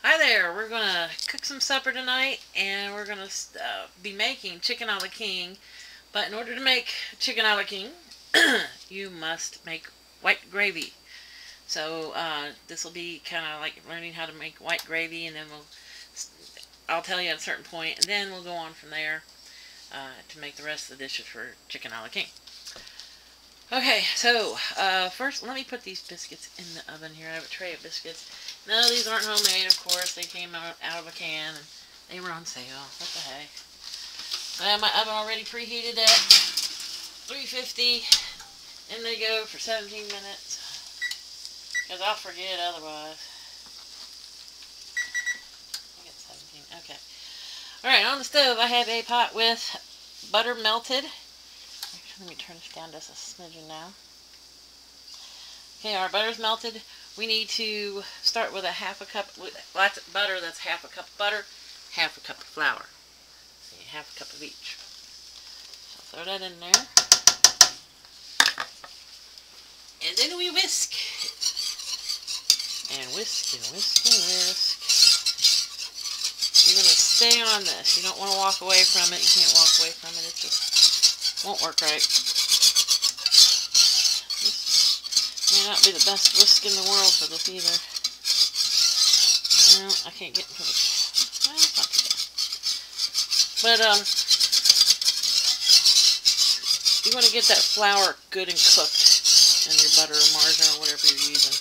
Hi there, we're going to cook some supper tonight and we're going to be making chicken a la king. But in order to make chicken a la king, you must make white gravy. So this will be kind of like learning how to make white gravy, and then I'll tell you at a certain point, and then we'll go on from there to make the rest of the dishes for chicken a la king. Okay, so first let me put these biscuits in the oven here. I have a tray of biscuits. No, these aren't homemade, of course. They came out of a can, and they were on sale. What the heck? So I have my oven already preheated at 350. In they go for 17 minutes. Because I'll forget otherwise. I got 17. Okay. Alright, on the stove I have a pot with butter melted. Let me turn this down just a smidgen now. Okay, our butter's melted. We need to start with a half a cup, lots of butter, that's half a cup of butter, half a cup of flour. So half a cup of each. So throw that in there. And then we whisk. And whisk and whisk and whisk. You're going to stay on this. You don't want to walk away from it. You can't walk away from it. It just won't work right. May not be the best whisk in the world for this either. No, I can't get into it. Well, it's not too bad. But, you want to get that flour good and cooked in your butter or margarine or whatever you're using.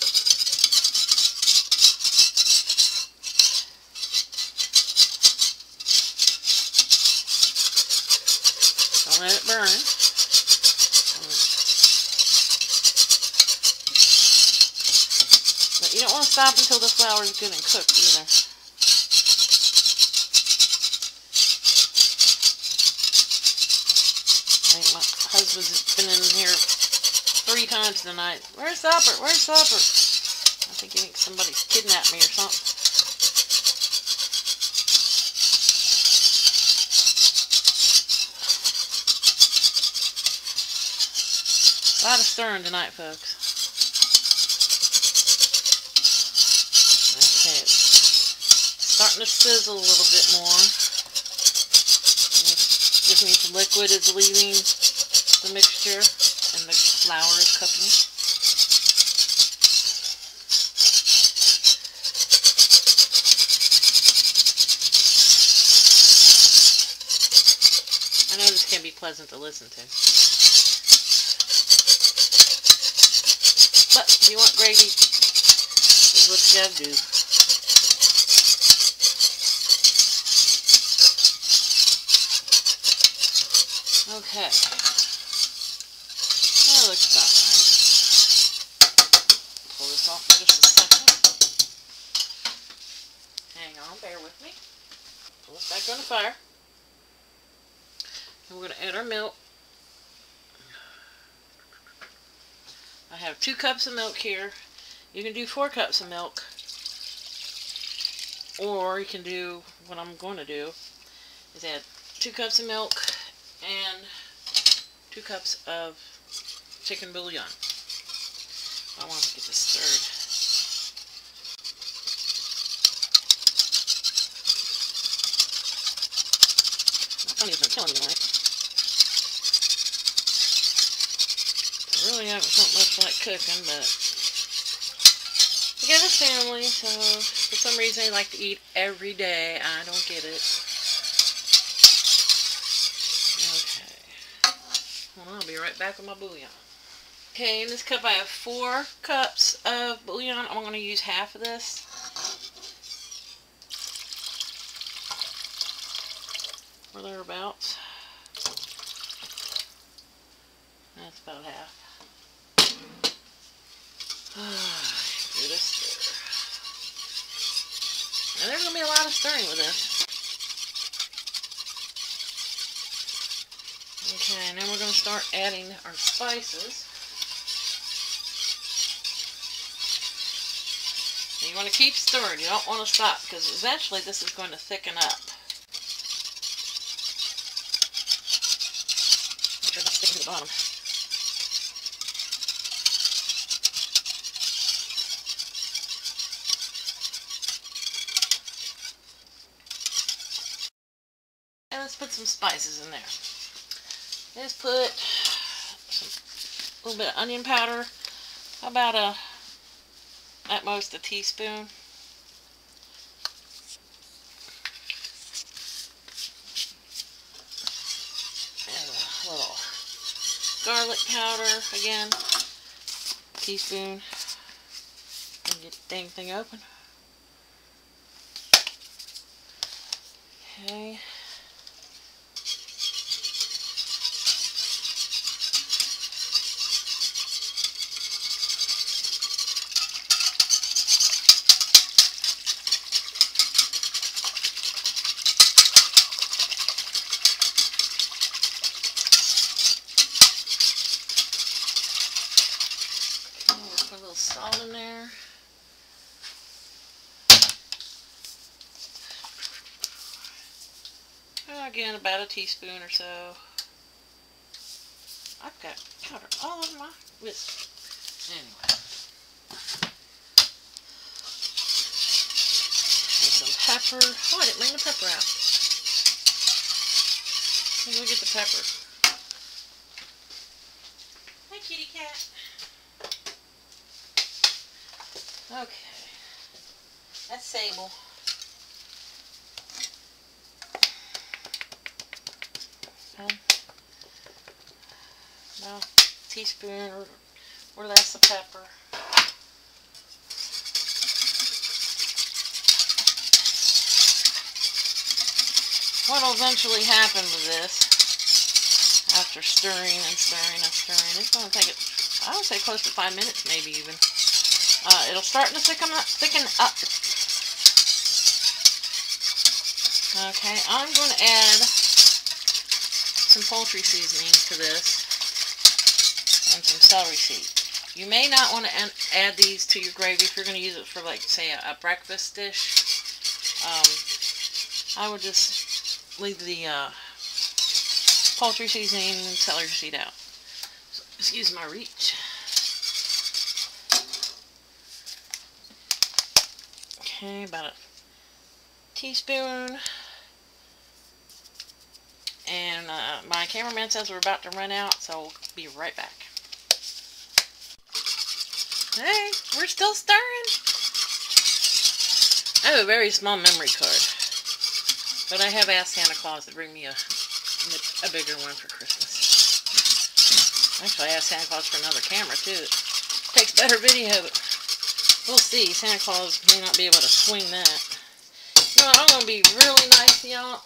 Don't let it burn. You don't want to stop until the flour is good and cooked either. I think my husband's been in here 3 times tonight. Where's supper? Where's supper? I think he thinks somebody's kidnapped me or something. A lot of stirring tonight, folks. Starting to sizzle a little bit more. Just means the liquid is leaving the mixture and the flour is cooking. I know this can be pleasant to listen to. But if you want gravy, this is what you gotta do. Okay, that looks about right. Pull this off for just a second. Hang on, bear with me. Pull this back on the fire. And we're going to add our milk. I have 2 cups of milk here. You can do 4 cups of milk. Or you can do, what I'm going to do, is add 2 cups of milk and 2 cups of chicken bouillon. I want to get this stirred. My tummies are killing me tonight. I really haven't felt much like cooking, but we got a family, so for some reason they like to eat every day. I don't get it. I'll be right back with my bouillon. Okay, in this cup I have 4 cups of bouillon. I'm going to use half of this. Or thereabouts. That's about half. Do this stir. Now there's going to be a lot of stirring with this. Okay, and then we're going to start adding our spices. And you want to keep stirring. You don't want to stop because eventually this is going to thicken up. Try to stick to the bottom. let's put some spices in there. Let's put a little bit of onion powder. How about at most a teaspoon? And a little garlic powder again. Teaspoon. And get the dang thing open. Okay. Put a little salt in there. Again, about a teaspoon or so. I've got powder all over my whisk. Anyway. And some pepper. Oh, I didn't bring the pepper out. Let me go get the pepper. Hi, kitty cat. Okay. That's Sable. Well, teaspoon or less of pepper. What will eventually happen with this, after stirring and stirring and stirring, it's going to take it, I would say close to 5 minutes, maybe even. It'll start to thicken up. Okay, I'm going to add some poultry seasoning to this and some celery seed. You may not want to add these to your gravy if you're going to use it for, like, say, a breakfast dish. I would just leave the poultry seasoning and celery seed out. So, excuse my reach. Okay, about a teaspoon. And my cameraman says we're about to run out, so we'll be right back. Hey, we're still stirring. I have a very small memory card, but I have asked Santa Claus to bring me a bigger one for Christmas. Actually, I asked Santa Claus for another camera too. It takes better video, but we'll see. Santa Claus may not be able to swing that. You know, I'm going to be really nice to y'all.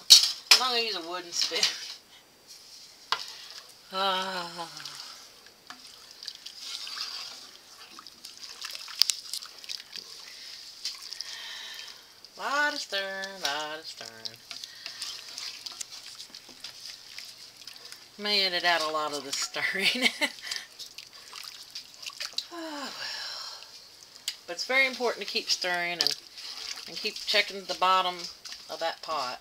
I'm going to use a wooden spoon. Lot of stirring, lot of stirring. May edit out a lot of the stirring. Oh, well. But it's very important to keep stirring and keep checking the bottom of that pot.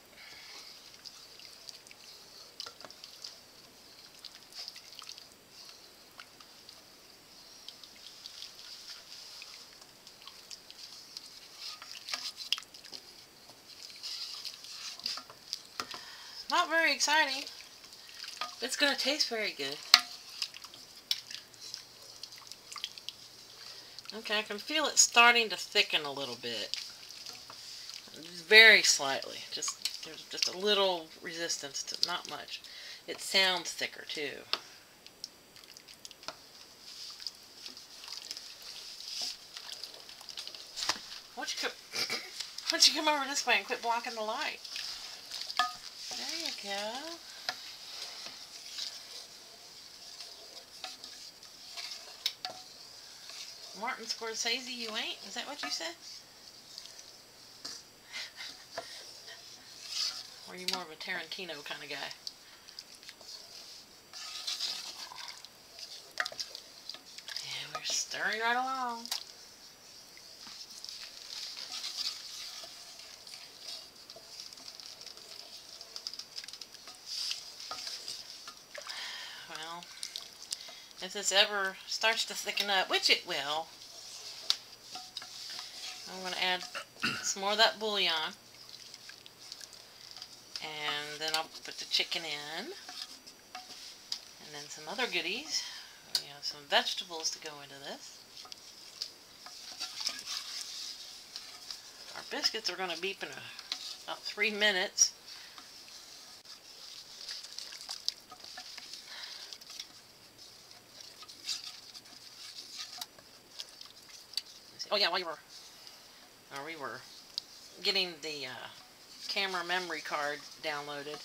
Not very exciting, but it's going to taste very good. Okay, I can feel it starting to thicken a little bit. Very slightly. There's just a little resistance to, not much. It sounds thicker too. Why don't you come over this way and quit blocking the light? There you go. Martin Scorsese, you ain't? Is that what you said? Or are you more of a Tarantino kind of guy? Yeah, we're stirring right along. Well, if this ever starts to thicken up, which it will, I'm going to add some more of that bouillon. And then I'll put the chicken in. And then some other goodies. We have some vegetables to go into this. Our biscuits are going to beep in about 3 minutes. Oh yeah, we were getting the camera memory card downloaded.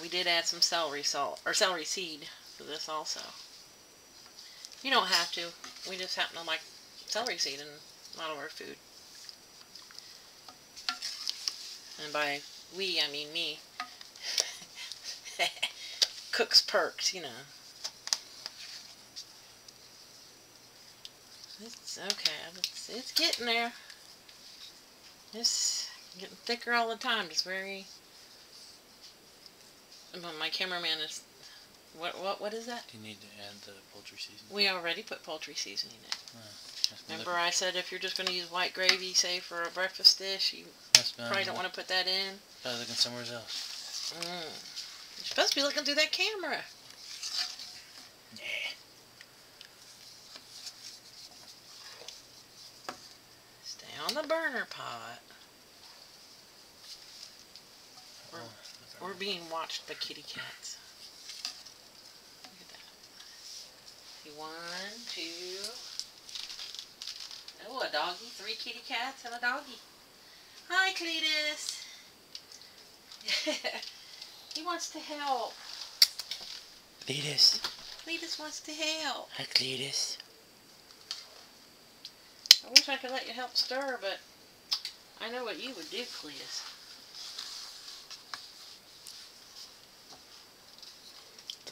We did add some celery salt or celery seed for this also. You don't have to. We just happen to like celery seed in a lot of our food. And by we, I mean me. Cook's perks, you know. It's okay. It's getting there. It's getting thicker all the time. It's very. But my cameraman is. What is that? You need to add the poultry seasoning. We already put poultry seasoning in. Remember I said if you're just going to use white gravy, say for a breakfast dish, you probably don't want to put that in. I was looking somewhere else. You're supposed to be looking through that camera. Yeah. Stay on the burner pot. We're being watched by kitty cats. Look at that. See, 1, 2. Oh, a doggy. 3 kitty cats and a doggy. Hi, Cletus. He wants to help. Cletus. Cletus wants to help. Hi, Cletus. I wish I could let you help stir, but I know what you would do, Cletus.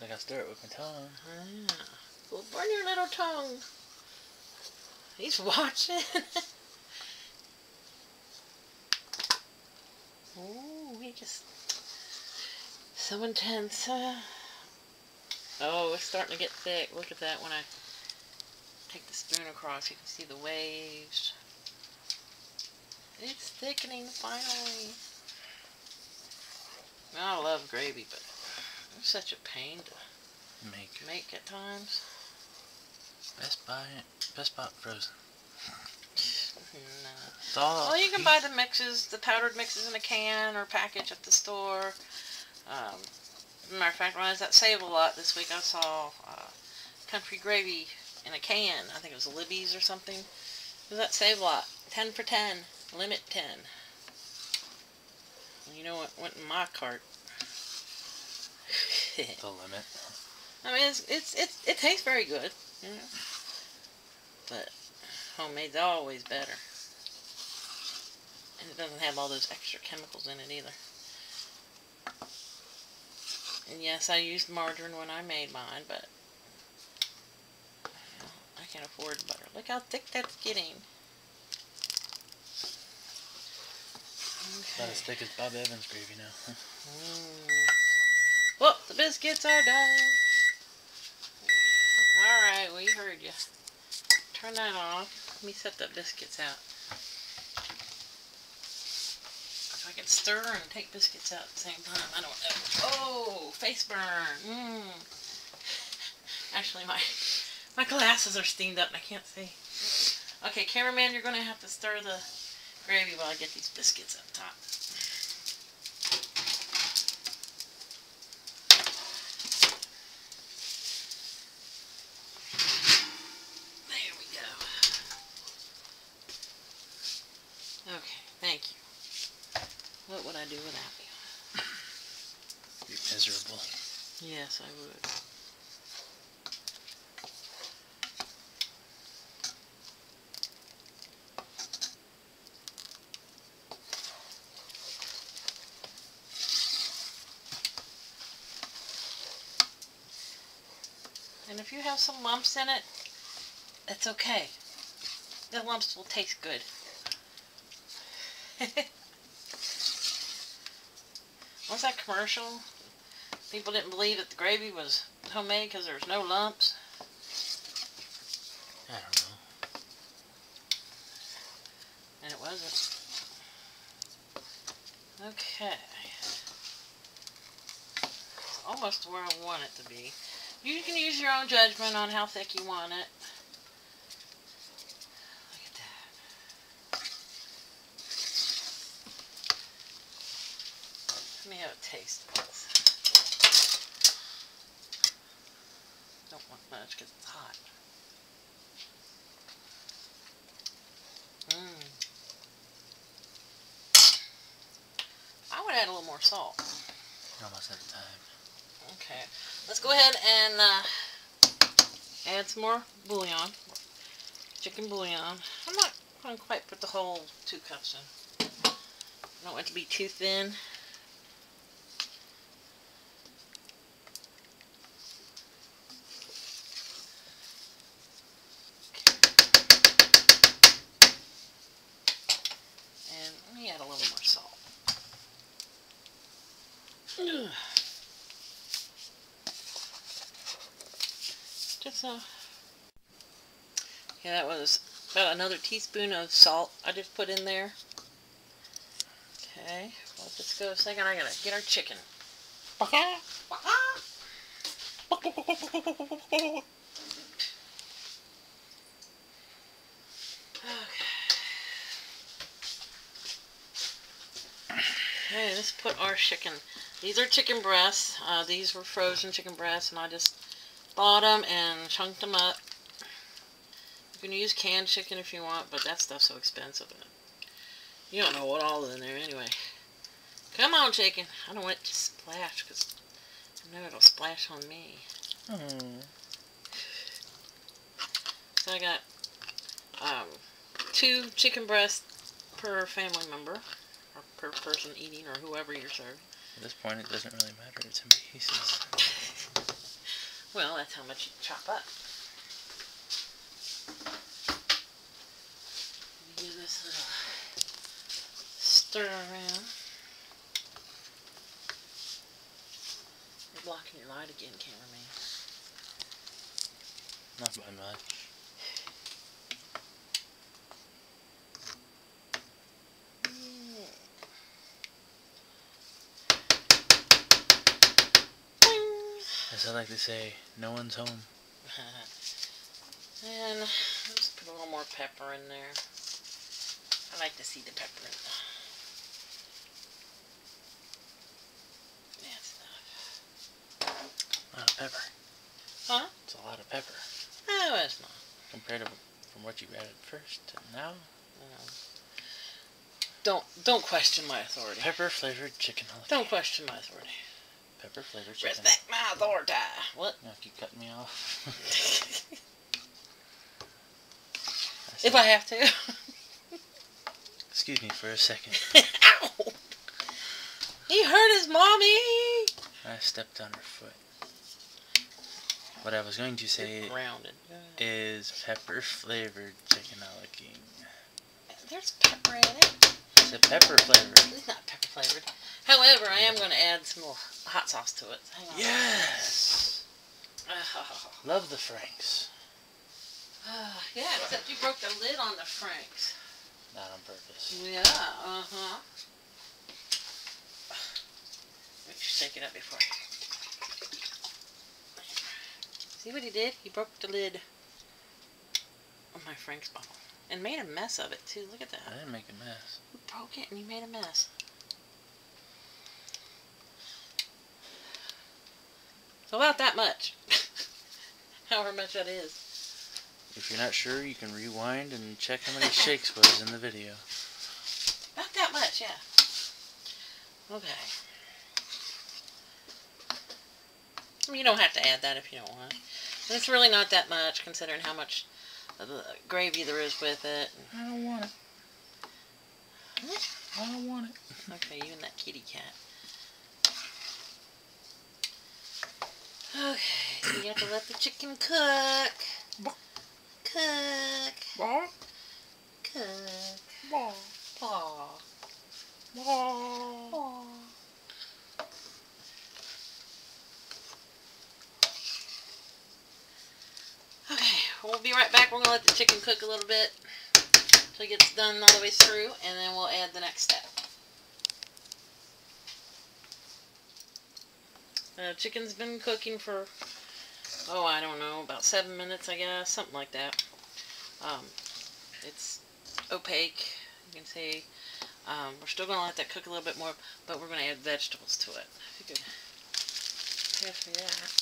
I gotta stir it with my tongue. Ah, well, burn your little tongue. He's watching. Oh, we just so intense. Oh, it's starting to get thick. Look at that when I take the spoon across. You can see the waves. It's thickening finally. I love gravy, but it's such a pain to make at times. Best Buy frozen. No. Well, you can buy the mixes, the powdered mixes in a can or package at the store. Matter of fact, when I was at Save-A-Lot this week, I saw country gravy in a can. I think it was Libby's or something. It was at Save-A-Lot. 10 for 10. Limit 10. You know what went in my cart? The limit. I mean, it tastes very good. You know? But homemade's always better. And it doesn't have all those extra chemicals in it either. And yes, I used margarine when I made mine, but you know, I can't afford butter. Look how thick that's getting. Okay. About as thick as Bob Evans gravy now. Well, the biscuits are done. Alright, we heard you. Turn that off. Let me set the biscuits out. If I can stir and take biscuits out at the same time, I don't know. Oh, face burn. Actually, my glasses are steamed up and I can't see. Okay, cameraman, you're going to have to stir the gravy while I get these biscuits up top. There we go. Okay, thank you. What would I do without you? Be miserable. Yes, I would. And if you have some lumps in it, that's okay. The lumps will taste good. What's that commercial? People didn't believe that the gravy was homemade because there was no lumps. I don't know. And it wasn't. Okay. almost where I want it to be. You can use your own judgment on how thick you want it. Look at that. Let me have a taste of this. Don't want much because it's hot. I would add a little more salt. Almost out of time. Okay, let's go ahead and add some more bouillon, chicken bouillon. I'm not going to quite put the whole 2 cups in. I don't want it to be too thin. And let me add a little more salt. Just yeah, that was about another teaspoon of salt I just put in there. Okay, let this go a second. I gotta get our chicken. Okay. Okay, let's put our chicken. These are chicken breasts. These were frozen chicken breasts, and I just bought them and chunked them up. You can use canned chicken if you want, but that stuff's so expensive. You don't know what all is in there anyway. Come on, chicken. I don't want it to splash, because I know it'll splash on me. So I got 2 chicken breasts per family member, or per person eating, or whoever you're serving. At this point, it doesn't really matter. It's in pieces. Well, that's how much you chop up. Give this a little stir around. You're blocking your light again, cameraman. Not by much. As I like to say, no one's home. And let's put a little more pepper in there. I like to see the pepper in there. That's enough. A lot of pepper. Huh? It's a lot of pepper. No, it's not. Compared to from what you read at first to now. Don't question my authority. Pepper flavored chicken. Don't question my authority. Pepper flavored chicken. Respect my authority. What? You keep cutting me off. If I have to. Excuse me for a second. Ow! He hurt his mommy! I stepped on her foot. What I was going to say is pepper flavored chicken a la king. There's pepper in it. It's a pepper flavored. It's not pepper flavored. However, I am going to add some more hot sauce to it. Hang on. Yes! Love the Franks. Yeah, except you broke the lid on the Franks. Not on purpose. Yeah, Make sure you shake it up before. See what he did? He broke the lid on my Frank's bottle. And made a mess of it, too. Look at that. I didn't make a mess. You broke it and you made a mess. So about that much. However much that is. If you're not sure, you can rewind and check how many shakes was in the video. About that much, yeah. Okay. I mean, you don't have to add that if you don't want. And it's really not that much, considering how much of the gravy there is with it. I don't want it. I don't want it. Okay, you and that kitty cat. Okay, so you have to let the chicken cook. Cook. What? Cook. What? Paw. What? Paw. Okay, we'll be right back. We're going to let the chicken cook a little bit until it gets done all the way through, and then we'll add the next step. Chicken's been cooking for, oh, I don't know, about 7 minutes, I guess, something like that. It's opaque, you can see. We're still going to let that cook a little bit more, but we're going to add vegetables to it. If you could pass me that.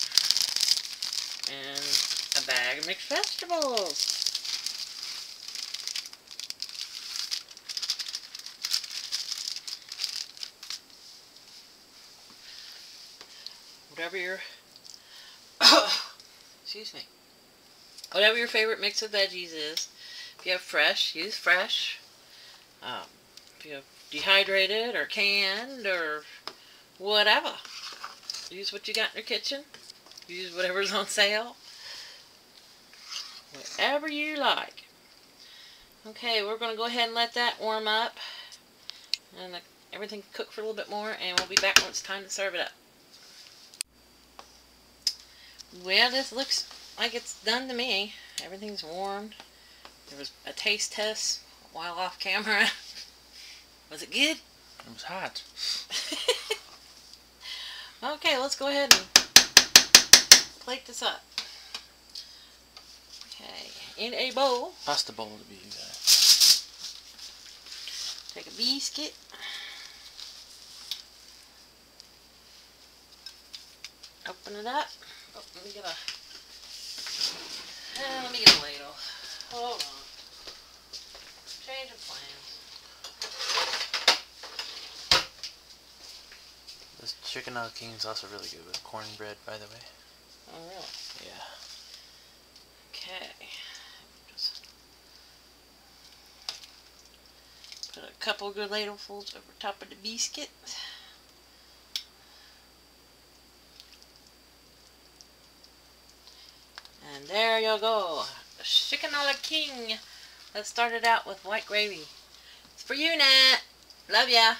And a bag of mixed vegetables. Whatever your, excuse me, whatever your favorite mix of veggies is. If you have fresh, use fresh. If you have dehydrated or canned or whatever, use what you got in your kitchen. Use whatever's on sale. Whatever you like. Okay, we're going to go ahead and let that warm up. And everything cook for a little bit more, and we'll be back when it's time to serve it up. Well, this looks like it's done to me. Everything's warmed. There was a taste test while off camera. Was it good? It was hot. Okay, let's go ahead and plate this up. Okay, in a bowl. Pasta bowl to be exact. Take a biscuit. Open it up. Oh, let me get a ladle. Hold on. Change of plans. This chicken al king is also really good with cornbread, by the way. Oh, really? Yeah. Okay. Just put a couple good ladlefuls over top of the biscuit. And there you go. Chicken a la king. Let's start it out with white gravy. It's for you, Nat. Love ya.